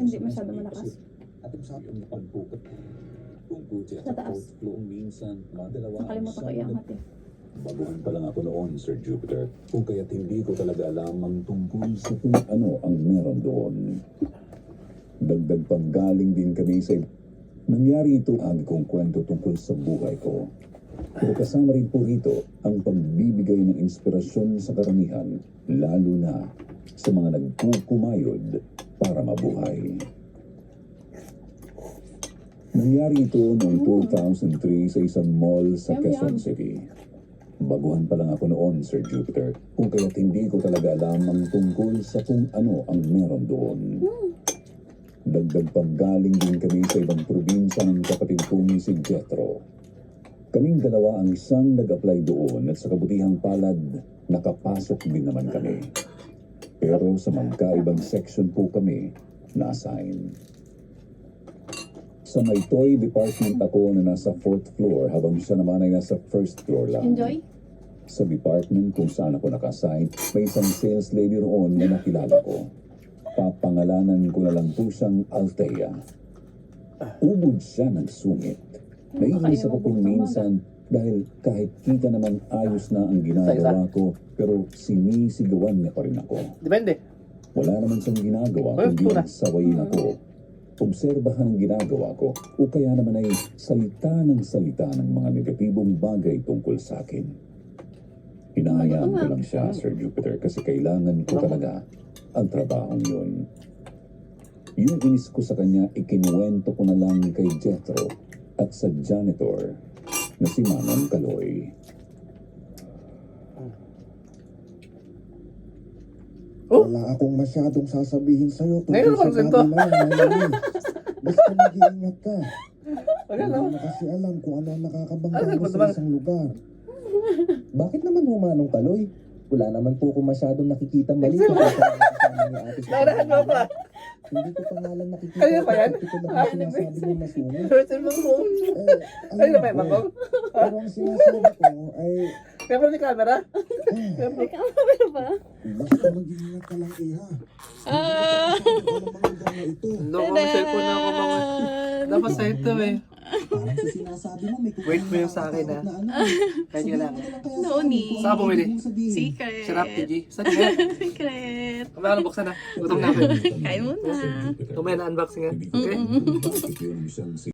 Hindi masyado malakas. At ang sabi ang pagbukat kung buti Sa at taas. fourth floor minsan madalawa ang Nakalimutan ko iangat eh. baguhan pa lang ako noon, Sir Jupiter. Kung kaya't hindi ko talaga alam ang tungkol sa kung ano ang meron doon. Dagdag pang galing din kami sa nangyari ito ang kong kwento tungkol sa buhay ko. Pero kasama rin po rito ang pagbibigay ng inspirasyon sa karamihan, lalo na sa mga nagkukumayod para mabuhay. Nangyari ito noong 2003 sa isang mall sa Yum, Quezon yum. City. Baguhan pa lang ako noon, Sir Jupiter, kung kaya't hindi ko talaga alam ang tungkol sa kung ano ang meron doon. Dagdag pang galing din kami sa ibang probinsya ng kapatid kong si Jethro. Kaming dalawa ang isang nag-apply doon at sa kabutihang palad, nakapasok din naman kami. Pero sa magkaibang section po kami na-assign. Sa may toy department ako na nasa 4th floor habang siya naman ay nasa 1st floor lang. Enjoy? Sa department kung saan ako naka-assign, may isang sales lady roon na nakilala ko. Papangalanan ko na lang po siyang Althea. Ubod siya ng sungit. Naiinis ako kung minsan dahil kahit kita naman ayos na ang ginagawa ko, pero sinisigawan niya pa rin ako. Depende. Wala naman siyang ginagawa Well, kundi tuna. sawayin ako. Obserbahan ang ginagawa ko o kaya naman ay salita ng mga negatibong bagay tungkol sa akin. Hinahayaan ko lang siya, Sir Jupiter, kasi kailangan ko talaga ang trabahong yun. Yung inis ko sa kanya, ikinuwento ko na lang kay Jethro at sa janitor na si Manong Kaloy. Oh. Wala akong masyadong sasabihin sa'yo Ngayon tungkol sa lang, Sento. bagay na yan, Maylin. Basta mag-iingat ka. Wala Hindi na. mo kasi alam kung ano ang nakakabangga Ano mo ba sa naman? isang lugar. Bakit naman humanong Kaloy? Wala naman po kung masyadong nakikita mali kung kasama ni ate sa Naurahan mo pa. Hindi ko pa nga lang nakikita. Kanina pa yan? Ito lang Ah, ang sinasabi mo masungit. First time mo. Eh, Ay, alam naman ko, ako. pero ang sinasabi ko ay Kaya mo ni camera? May camera ba? basta mag-iingat ka lang, Iha. Ah! Alam mga lugar na ito. Loko ang cellphone na ako mga. Dapat sa ito eh. Parang sa sinasabi mo, may Wait mo yung sa akin, ha? na ano. Kaya nyo lang. No need. Saan bumili? Secret. Sarap, TG. Saan nga? Secret. Kamaya na buksan na. Gutom na ako. Kain muna. Kamaya na unboxing ha. Hindi ko Okay? alam kung bakit yun ang isang